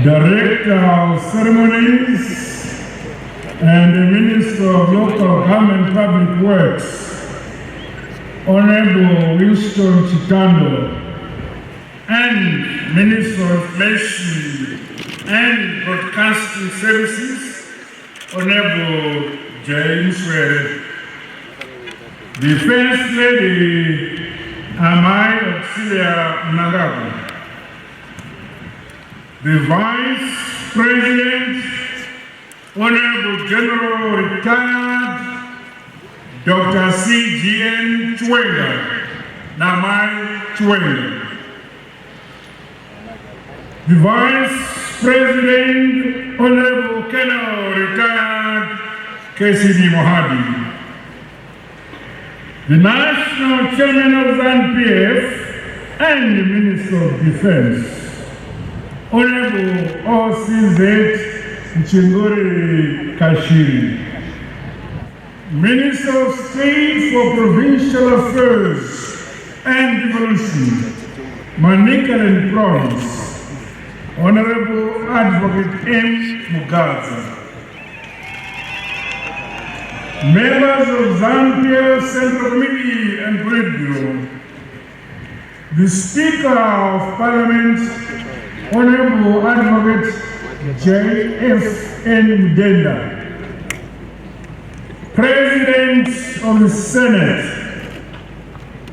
Director of Ceremonies, and the Minister of Local Government Public Works, Honorable Winston Chitando, and Minister of Information and Broadcasting Services, Honorable James Were, the First Lady, Amai Auxilia Mnangagwa, the Vice President, Honorable General Retired Dr. C.G.N. Chwenga, Namai Chwenga, the Vice President, Honorable Colonel Retired KCD Mohadi, the National Chairman of ZANU-PF and the Minister of Defense, Honorable OCZ Nchingori Kashiri, Minister of State for Provincial Affairs and Devolution, Manicaland Province, Honorable Advocate M. Mugaza, members of ZANU-PF Central Committee and Politburo, the Speaker of Parliament, Honorable Advocate J.F.N. Mudenda, President of the Senate,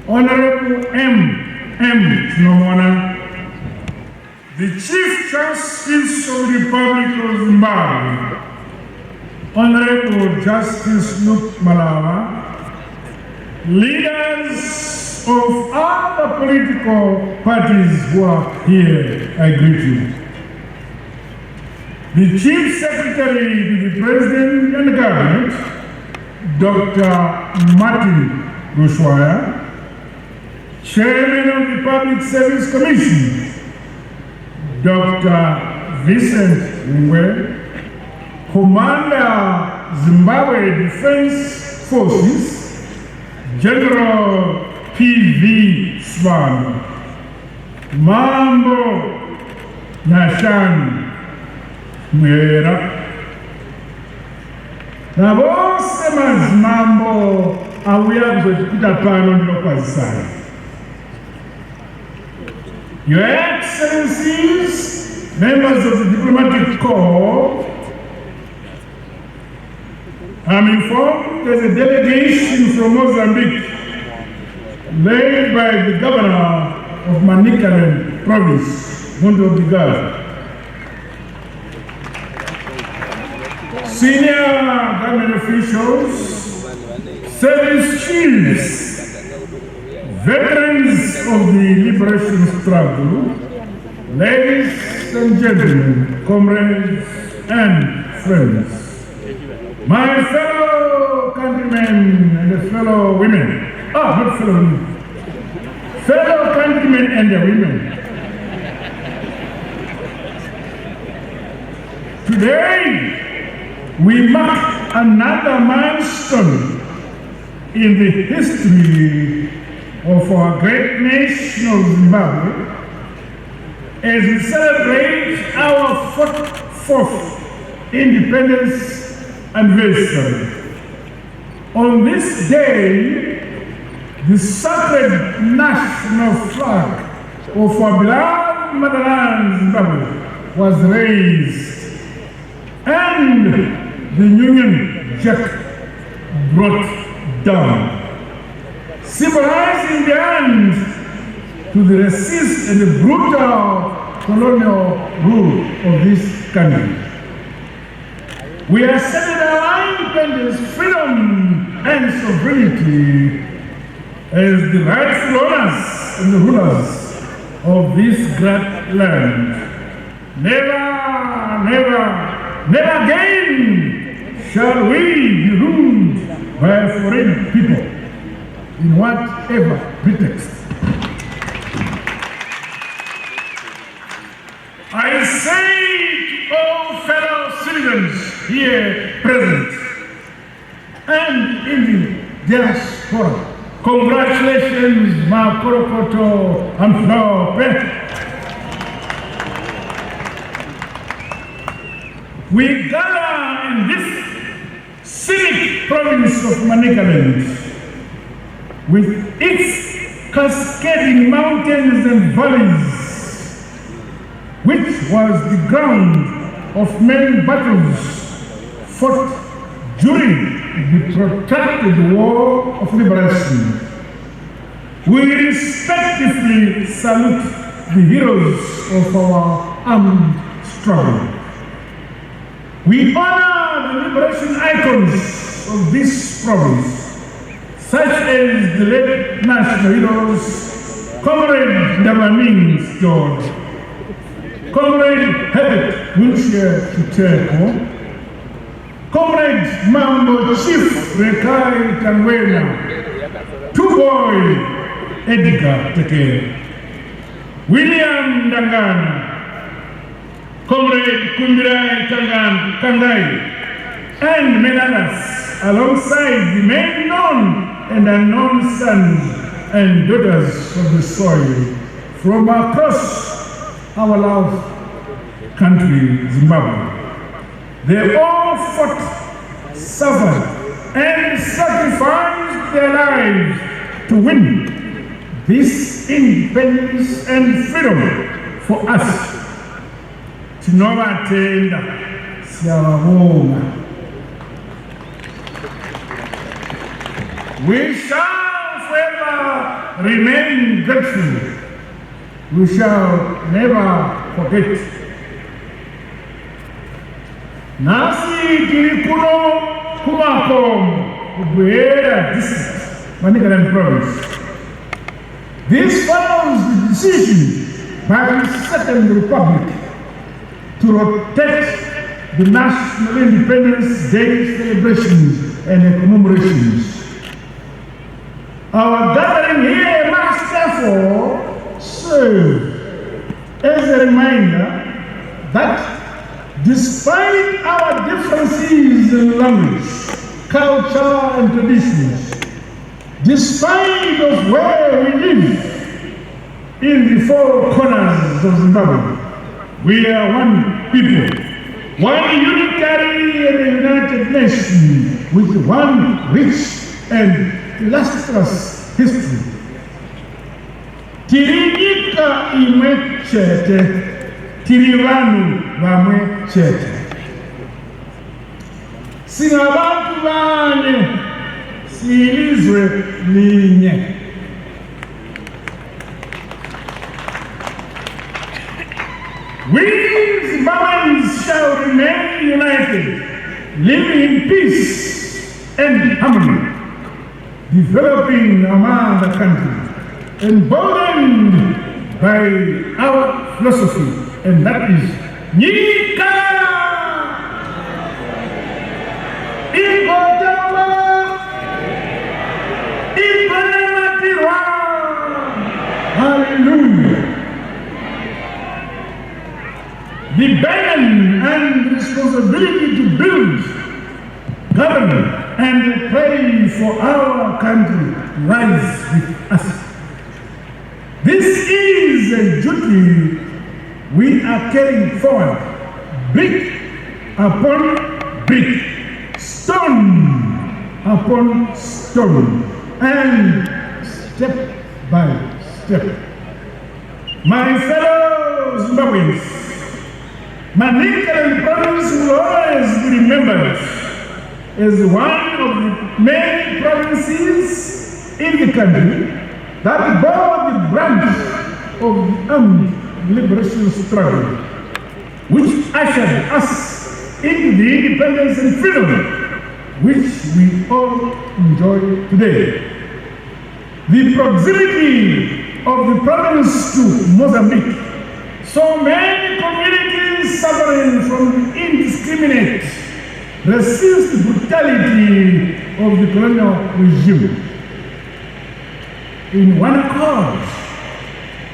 Honorable M. Nomona, the Chief Justice of the Republic of Zimbabwe, Honorable Justice Luke Malawa, leaders of other political parties who are here, I greet you. The Chief Secretary to the President and the Government, Dr. Martin Rushwaya, Chairman of the Public Service Commission, Dr. Vincent Ngwe, Commander Zimbabwe Defense Forces, General P.V. Swan, Mambo Nashan Buhera, na vose mazimambo auya kuzotikuta pano ndinokwazisana. Your Excellencies, members of the Diplomatic Corps, I'm informed there's a delegation from Mozambique led by the governor of Manicaland province, Mundo Bigara. Senior government officials, service chiefs, veterans of the liberation struggle, ladies and gentlemen, comrades and friends, my fellow countrymen and fellow women, not fellow women, fellow countrymen and the women. Today, we mark another milestone in the history of our great nation of Zimbabwe as we celebrate our 44th independence anniversary. On this day, the sacred national flag of our beloved motherland Zimbabwe was raised and the Union Jack brought down, symbolizing the end to the racist and the brutal colonial rule of this country. We are celebrating our independence, freedom, and sovereignty as the rightful owners and the rulers of this great land. Never, never, never again shall we be ruled by foreign people in whatever pretext. I say to all fellow citizens here present and in the diaspora, congratulations, Makorokoto and Flope. we gather in this scenic province of Manicaland, with its cascading mountains and valleys, which was the ground of many battles fought during the protracted War of Liberation. We respectively salute the heroes of our armed struggle. We honor the liberation icons of this province, such as the late national heroes, Comrade Ndamaming George, Comrade Herbert Wilshire Chuteko, Comrade Mambo Chief Rekai Tangwena, Two-Boy Edgar Teke, William Dangana, Comrade Kumbirai Kangai, and many others, alongside the many known and unknown sons and daughters of the soil from across our loved country, Zimbabwe. They all fought, suffered, and sacrificed their lives to win this independence and freedom for us. Tinovatenda, siyababonga. We shall forever remain grateful. We shall never forget. Nasi Kirikuno Kumakom, Buhera district, Manicaland province. This follows the decision by the Second Republic to rotate the National Independence Day celebrations and commemorations. Our gathering here must therefore serve as a reminder that despite our differences in language, culture, and traditions, despite of where we live in the four corners of Zimbabwe, we are one people, one unitary and united nation with one rich and illustrious history. Tirinyika imwe chete, tirivanu vamwe chete. Singabantu vane, silizwe linye. We Zimbabweans shall remain united, living in peace and harmony, developing among the country, emboldened by our philosophy, and that is Nika Ikotama Ipanamatirwa. Hallelujah. The burden and responsibility to build, govern, and pray for our country lies with us. This is a duty we are carrying forward, brick upon brick, stone upon stone, and step by step. My fellow Zimbabweans, Manicaland province will always be remembered as one of the many provinces in the country that bore the brunt of the armed liberation struggle, which ushered us into the independence and freedom which we all enjoy today. The proximity of the province to Mozambique, so many communities suffering from indiscriminate, racist brutality of the colonial regime. In one accord,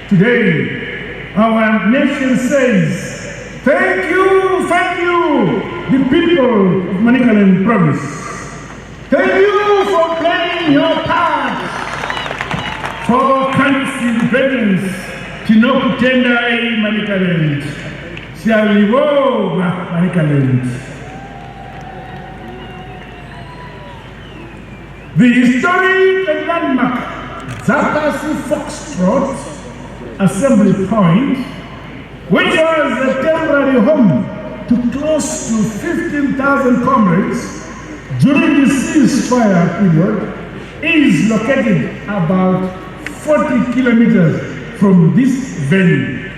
today, our nation says, thank you, the people of Manicaland province. Thank you for playing your part for our country's independence. Tinokutendai Manicaland. Siyalibonga Manicaland. The historic and landmark Zakasi Foxtrot Assembly Point, which was a temporary home to close to 15,000 comrades during the ceasefire period, is located about 40 kilometers from this venue.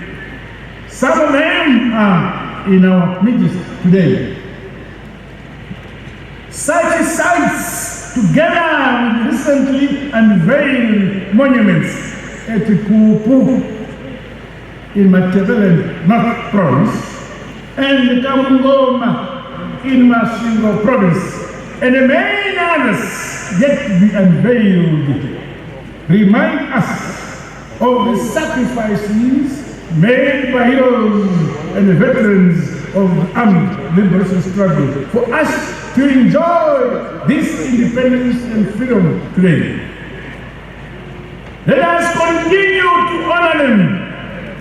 Some of them are in our midst today. Such sites, together with recently unveiled monuments at Kupu in Manicaland North Province and Kamungoma in Masvingo Province, and many others yet to be unveiled, remind us of the sacrifices made by heroes and veterans of the armed liberation struggle for us to enjoy this independence and freedom today. Let us continue to honor them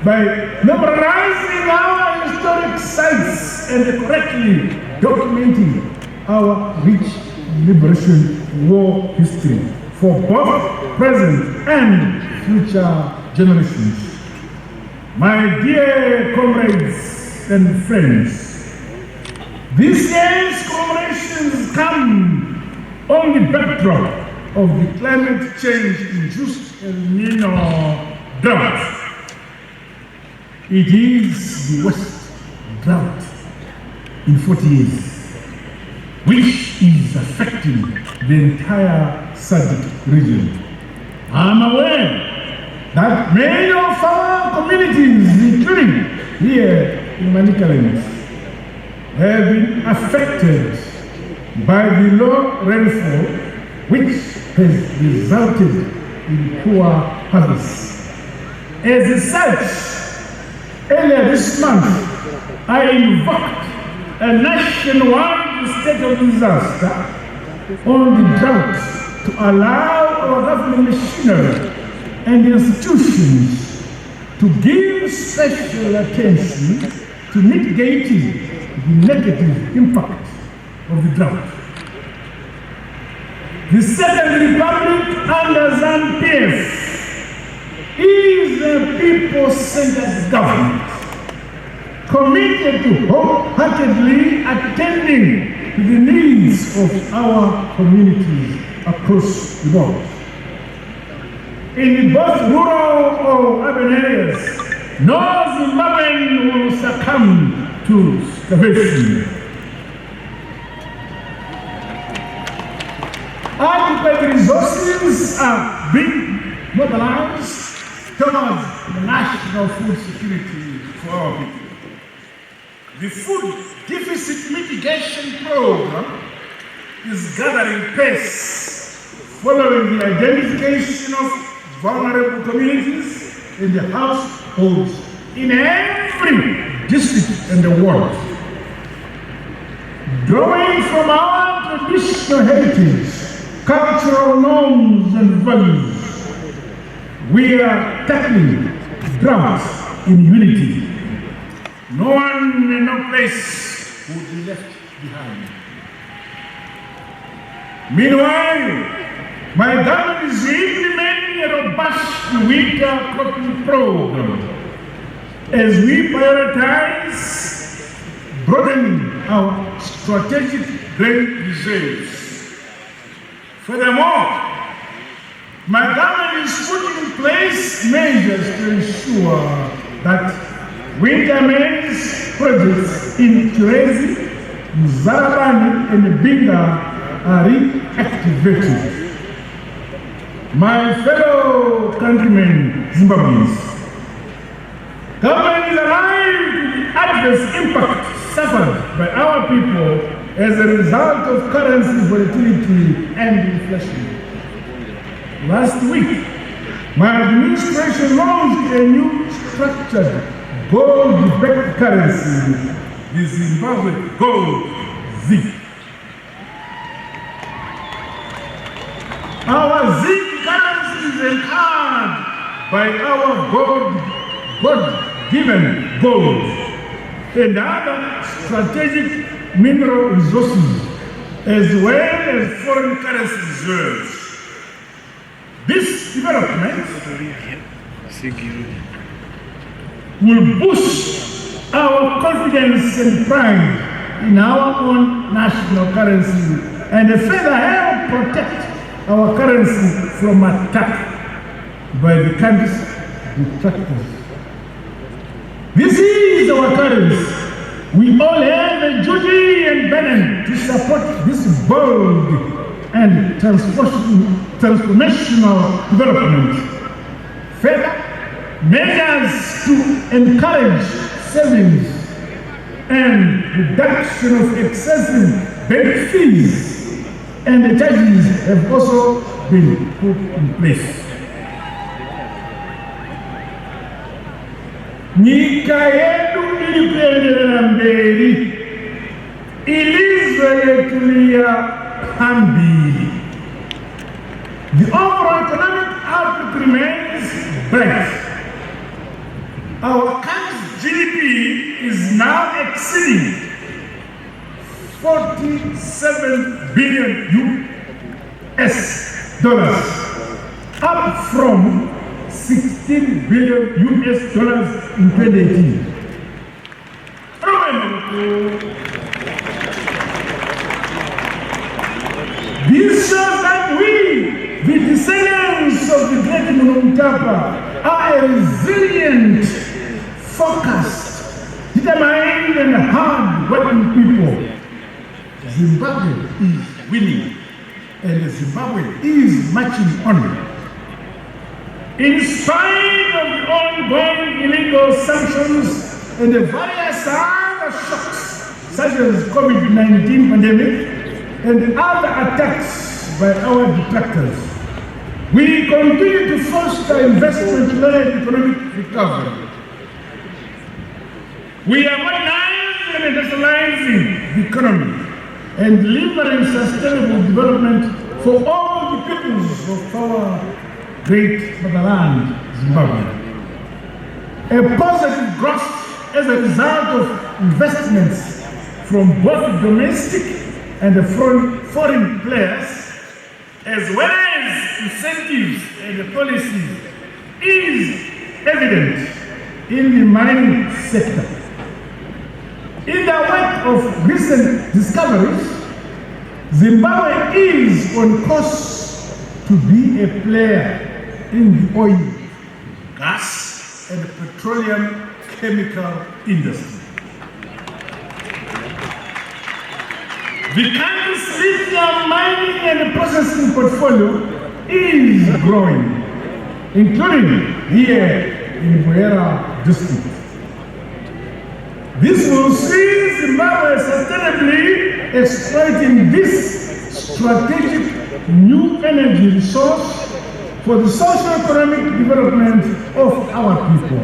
by memorizing our historic sites and correctly documenting our rich liberation war history for both present and future generations. My dear comrades and friends, this year's commemorations come on the backdrop of the climate change-induced El Nino drought. It is the worst drought in 40 years, which is affecting the entire SADC region. I'm aware that many of our communities, including here in Manicaland, have been affected by the low rainfall, which has resulted in poor harvests. As such, earlier this month, I invoked a nationwide state of disaster on the drought to allow our government machinery and institutions to give special attention to mitigating the negative impact of the drought. The Second Republic under ZANU-PF is a people-centered government committed to wholeheartedly attending to the needs of our communities across the board. In both rural or urban areas, no Zimbabwean will succumb to starvation. Adequate resources are being mobilized towards the national food security for our people. The food deficit mitigation program is gathering pace following the identification of vulnerable communities in the households in every district in the world. Drawing from our traditional heritage, cultural norms and values, we are tackling drought in unity. No one and no place will be left behind. Meanwhile, my government is implementing a robust winter cropping program as we prioritize broadening our strategic grain reserves. Furthermore, my government is putting in place measures to ensure that winter maize projects in Kirezi, Mzarabani, and Binga are reactivated. My fellow countrymen, Zimbabweans, government is alive to the adverse impact suffered by our people as a result of currency volatility and inflation. Last week, my administration launched a new structured gold-backed currency, the Zimbabwe Gold ZIG. Our ZIG currency is enhanced by our God-given gold, and other strategic mineral resources, as well as foreign currency reserves. This development will boost our confidence and pride in our own national currency and further help protect our currency from attack by the country's detractors. This is our currency. We all have a duty and burden to support this bold and transformational development. Further, measures to encourage savings and reduction of excessive bank fees and charges have also been put in place. Nyika yetu iliendelea mbele, ilizwe yetu ya hambili. The overall economic outlook remains bright. Our country's GDP is now exceeding 47 billion US dollars, up from 16 billion US dollars in 2018. This shows that we, the descendants of the great Mnangagwa, are a resilient, focused, determined and hard-working people. Zimbabwe is winning, and Zimbabwe is marching on. In spite of the ongoing illegal sanctions and the various other shocks, such as COVID-19 pandemic and other attacks by our detractors, we continue to foster investment-led economic recovery. We are modernizing and industrializing the economy and delivering sustainable development for all the peoples of our great motherland, Zimbabwe. A positive growth as a result of investments from both domestic and foreign players, as well as incentives and policies, is evident in the mining sector. In the wake of recent discoveries, Zimbabwe is on course to be a player in the oil, gas, and petroleum chemical industry. The country's lithium mining and processing portfolio is growing, including here in Buhera district. This will see Zimbabwe sustainably exploiting this strategic new energy resource for the socio-economic development of our people.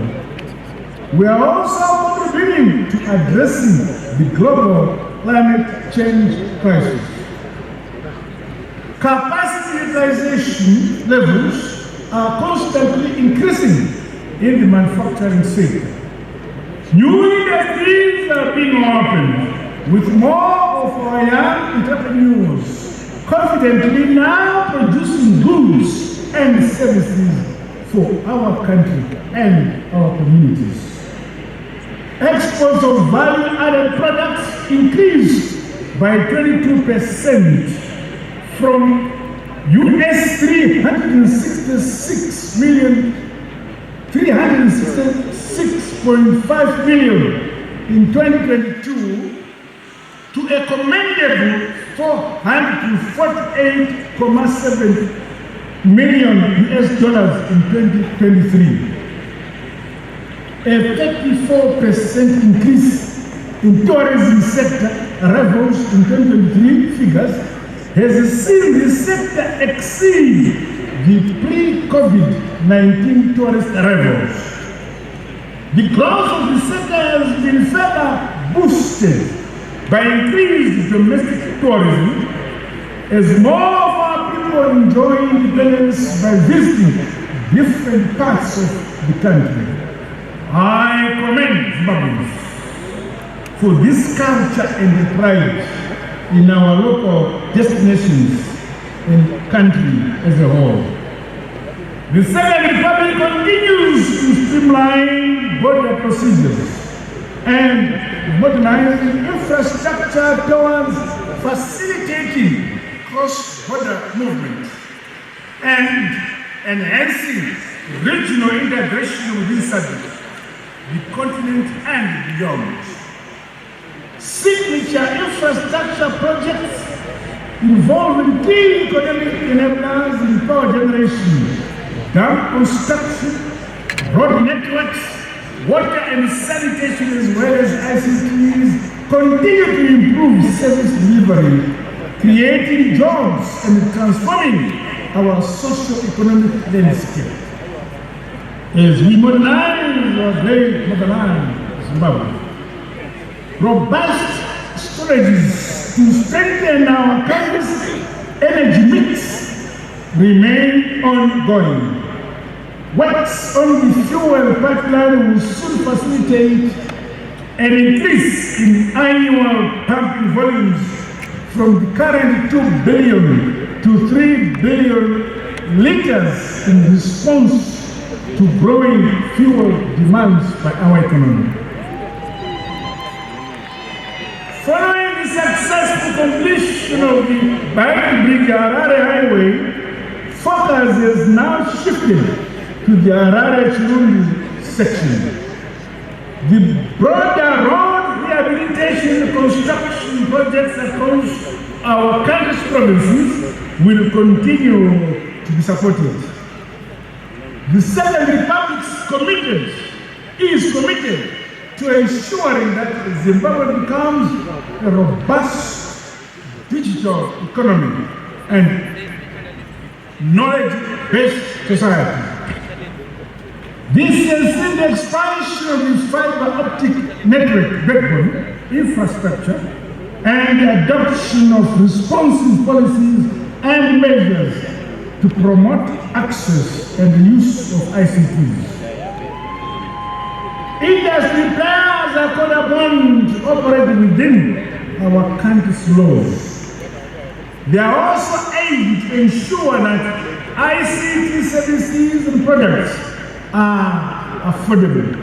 We are also contributing to addressing the global climate change crisis. Capacity utilization levels are constantly increasing in the manufacturing sector. New industries are being opened, with more of our young entrepreneurs confidently now producing goods and services for our country and our communities. Exports of value-added products increased by 22% from US 366.5 million in 2022 to a commendable 448.7 million US dollars in 2023. A 34% increase in tourism sector arrivals in 2023 figures has seen the sector exceed the pre-COVID-19 tourist arrivals. The growth of the sector has been further boosted by increased domestic tourism, as more of our people enjoy independence by visiting different parts of the country. I commend Zimbabweans for this culture enterprise in our local destinations and country as a whole. The Second Republic continues to streamline border procedures and modernizing infrastructure towards facilitating cross-border movement and enhancing regional integration within SADC, the continent and beyond. Signature infrastructure projects involving key economic enablers in power generation, dam construction, road networks, water and sanitation, as well as ICTs, continue to improve service delivery, creating jobs and transforming our socio-economic landscape. As we modernize our great motherland, Zimbabwe, robust strategies to strengthen our country's energy mix remain ongoing. Works on the fuel pipeline will soon facilitate an increase in annual pumping volumes from the current 2 billion to 3 billion liters in response to growing fuel demands by our economy. Following the successful completion of the Bridge-Harare Highway, focus has now shifted to the Harare-Chirundi section. The broader road rehabilitation construction projects across our country's provinces will continue to be supported. The Second Republic is committed to ensuring that Zimbabwe becomes a robust digital economy and knowledge-based society. This has seen the expansion of the fiber optic network backbone infrastructure and the adoption of responsive policies and measures to promote access and use of ICTs. Industry players are called upon to operate within our country's laws. They are also aimed to ensure that ICT services and products are affordable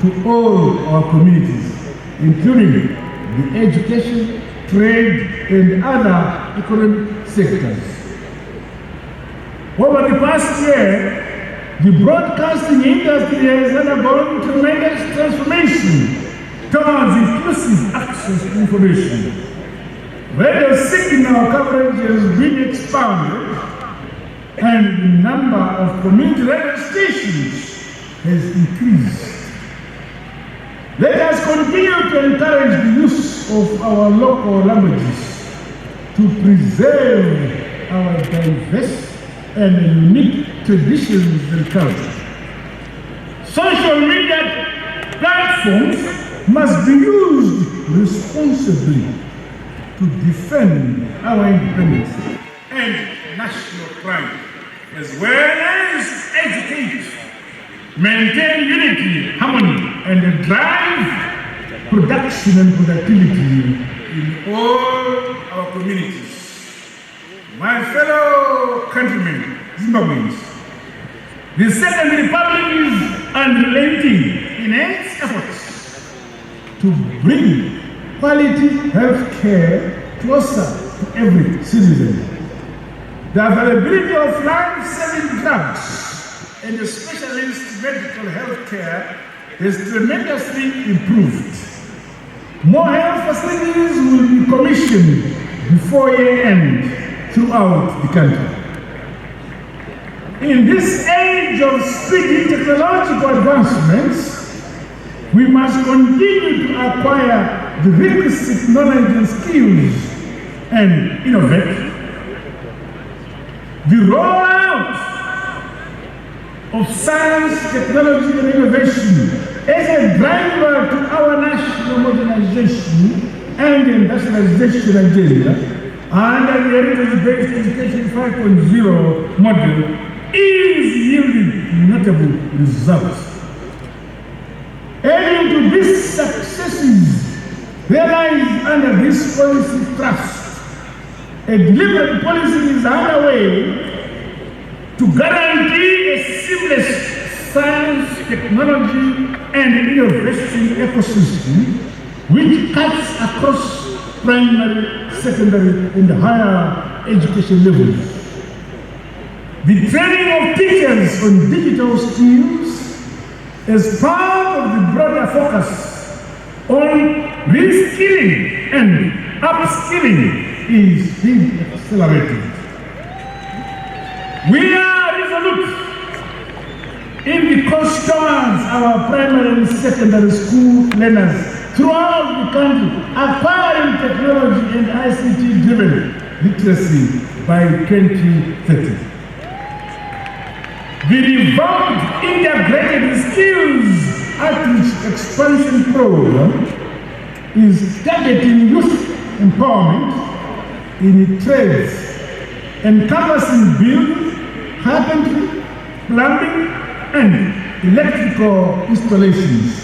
to all our communities, including the education, trade, and other economic sectors. Over the past year, the broadcasting industry has undergone tremendous transformation towards inclusive access to information. Radio signal coverage has been expanded, and the number of community radio stations has increased. Let us continue to encourage the use of our local languages to preserve our diverse and unique traditions and culture. Social media platforms must be used responsibly to defend our independence and national pride, as well as educate, maintain unity, harmony, and drive production and productivity in all our communities. My fellow countrymen, Zimbabweans, the Second Republic is unrelenting in its efforts to bring quality health care closer to every citizen. The availability of life-saving drugs and the specialist medical health care has tremendously improved. More health facilities will be commissioned before year end throughout the country. In this age of speedy technological advancements, we must continue to acquire the requisite knowledge and skills and innovate. The rollout of science, technology, and innovation as a driver to our national modernization and industrialization agenda under the heritage-based education 5.0 model is yielding notable results. Adding to these successes There lies under this policy thrust a deliberate policy is underway to guarantee a seamless science, technology, and innovation ecosystem which cuts across primary, secondary, and higher education levels. The training of teachers on digital skills as part of the broader focus on reskilling and upskilling is being accelerated. We are resolute in the course towards our primary and secondary school learners throughout the country acquiring technology and ICT-driven literacy by 2030. The revamped Integrated Skills Outreach Expansion Program is targeting youth empowerment in trades, encompassing building, carpentry, plumbing, and electrical installations.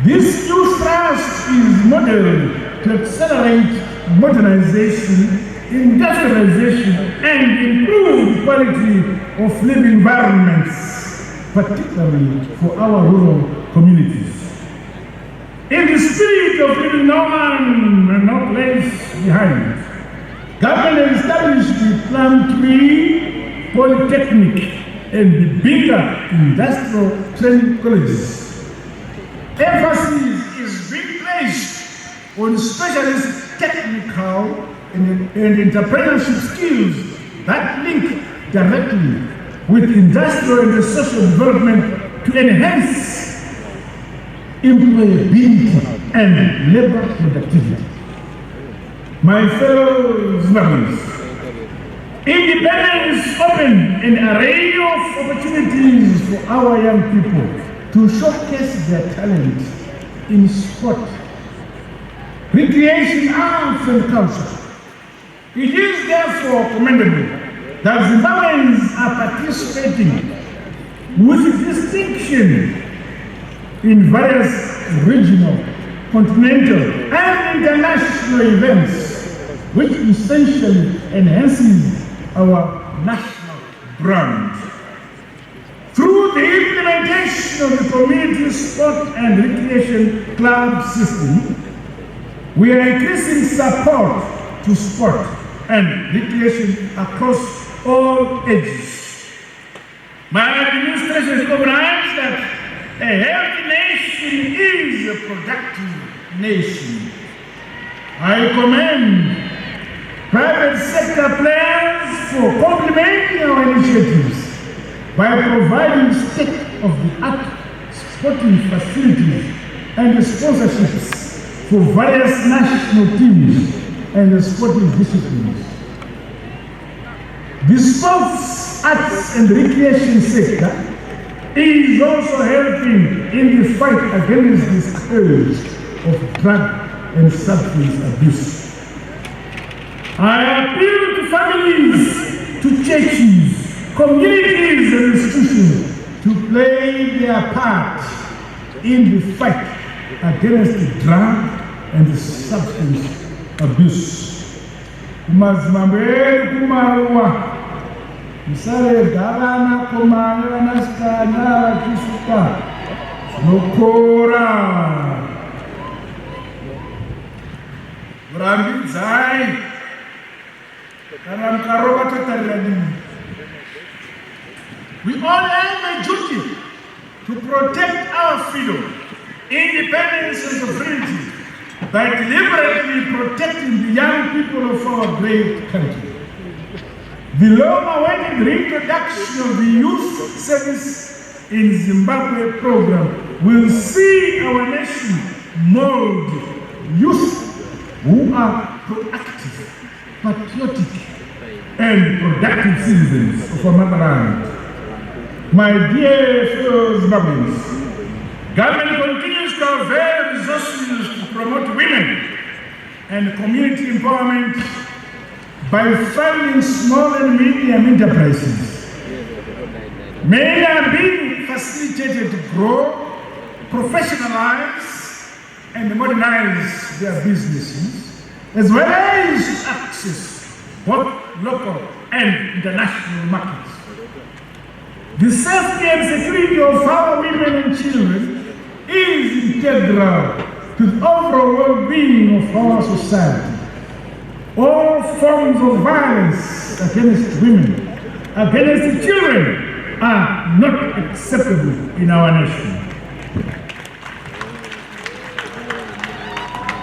This new thrust is modeled to accelerate modernization, industrialization, and improve the quality of living environments, particularly for our rural communities. In the spirit of leaving no man and no place behind, government established the Plum Polytechnic and the bigger industrial training colleges. Emphasis is being placed on specialist technical and entrepreneurship skills that link directly with industrial and social development to enhance employability and labor productivity. My fellow Zimbabweans, independence opened an array of opportunities for our young people to showcase their talent in sport, recreation, arts, and culture. It is therefore commendable that Zimbabweans are participating with distinction in various regional, continental, and international events, which essentially enhances our national brand. Through the implementation of the community sport and recreation club system, we are increasing support to sport and recreation across all ages. My administration recognizes that a healthy nation is a productive nation. I commend private sector players for complementing our initiatives by providing state-of-the-art sporting facilities and sponsorships for various national teams and sporting disciplines. The sports, arts, and recreation sector is also helping in the fight against the scourge of drug and substance abuse. I appeal to families, to churches, communities, and institutions to play their part in the fight against the drug and the substance abuse. Kumazimambe kumarua misale gavana kumanga naskana kisuka nokora Murambinda kana mkaroba tatarani. We all have a duty to protect our freedom, independence, and sovereignty by deliberately protecting the young people of our great country. The long-awaited reintroduction of the Youth Service in Zimbabwe program will see our nation mold youth who are proactive, patriotic, and productive citizens of our motherland. My dear fellow Zimbabweans, government continues to avail resources to promote women and community empowerment by funding small and medium enterprises. Men are being facilitated to grow, professionalize, and modernize their businesses, as well as access both local and international markets. The safety and security of our women and children is integral to the overall well-being of our society. All forms of violence against women, against children, are not acceptable in our nation.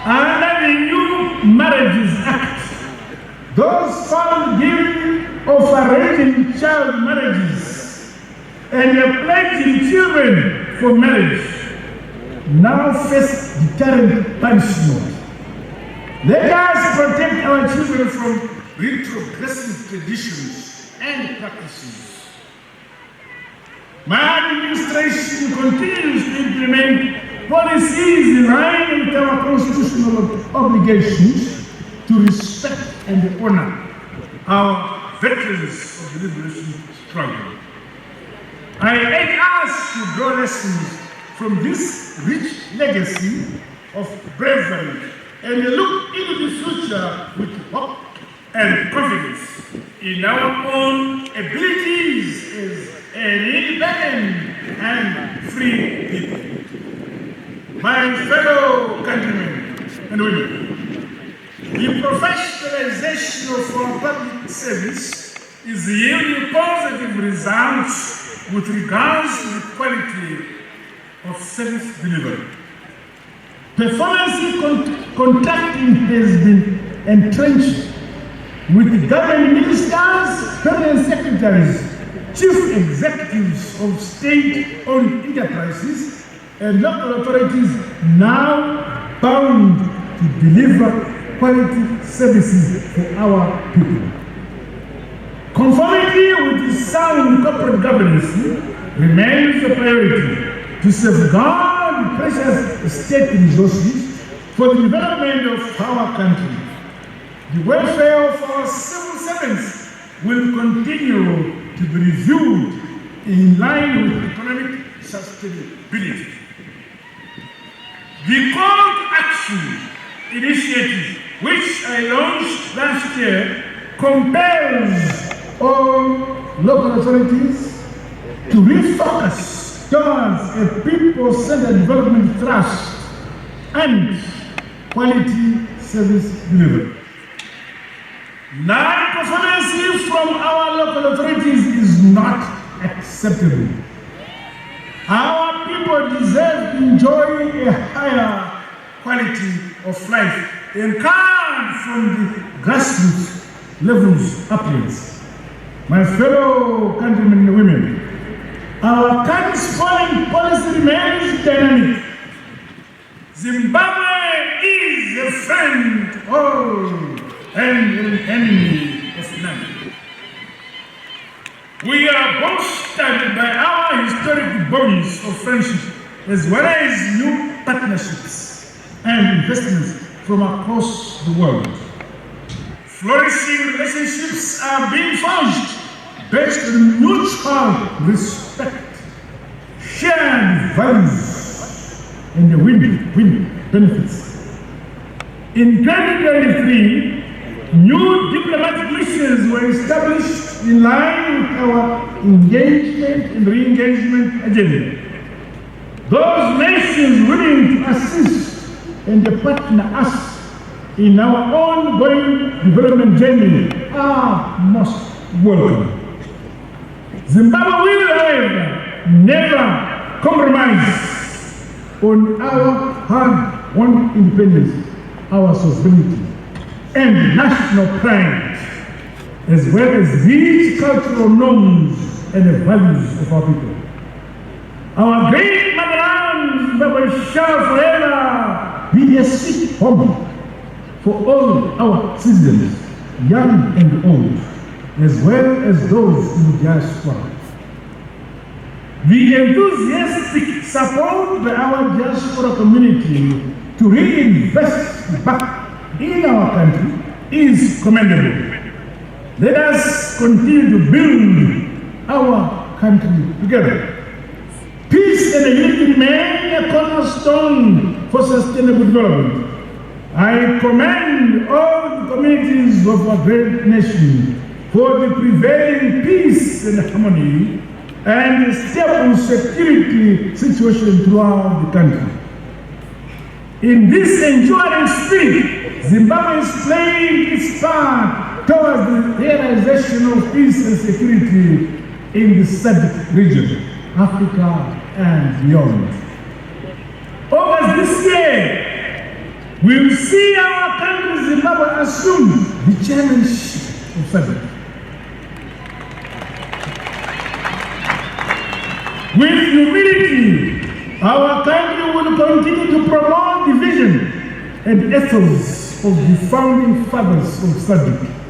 Under the New Marriages Act, those found guilty of arranging child marriages and pledging children for marriage now face deterrent punishment. Let us protect our children from retrogressive traditions and practices. My administration continues to implement policies in line with our constitutional obligations to respect and honor our veterans of the liberation struggle. I urge us to draw lessons from this rich legacy of bravery and look into the future with hope and confidence in our own abilities as an independent and free people. My fellow countrymen and women, the professionalization of our public service is yielding positive results with regards to the quality of service delivery. Performance contracting has been entrenched with the government ministers, permanent secretaries, chief executives of state-owned enterprises, and local authorities now bound to deliver quality services for our people. Conformity with the sound corporate governance remains a priority to safeguard precious state resources for the development of our country. The welfare of our civil servants will continue to be reviewed in line with economic sustainability. The call to action initiative, which I launched last year, compels all local authorities to refocus towards a people-centered development thrust and quality service delivery. Non-performance from our local authorities is not acceptable. Our people deserve to enjoy a higher quality of life and come from the grassroots levels upwards. My fellow countrymen and women, our country's foreign policy remains dynamic. Zimbabwe is a friend of all and an enemy of none. We are bolstered by our historic bonds of friendship, as well as new partnerships and investments from across the world. Flourishing relationships are being forged based on mutual respect, shared values, and the win-win benefits. In 2023, new diplomatic missions were established in line with our engagement and re-engagement agenda. Those nations willing to assist and partner us in our ongoing development journey are most welcome. Zimbabwe will, however, never compromise on our hard-won independence, our sovereignty, and national pride, as well as rich cultural norms and values of our people. Our great motherland, Zimbabwe, shall forever be a sweet home for all our citizens, young and old, as well as those in the diaspora. The enthusiastic support by our diaspora community to reinvest back in our country is commendable. Let us continue to build our country together. Peace and unity remain a cornerstone for sustainable development. I commend all the communities of our great nation for the prevailing peace and harmony and stable security situation throughout the country. In this enduring spirit, Zimbabwe is playing its part towards the realization of peace and security in the SADC region, Africa and beyond. August this year, we will see our country Zimbabwe assume the chairmanship of SADC. With humility, our country will continue to promote the vision and ethos of the founding fathers of SADC.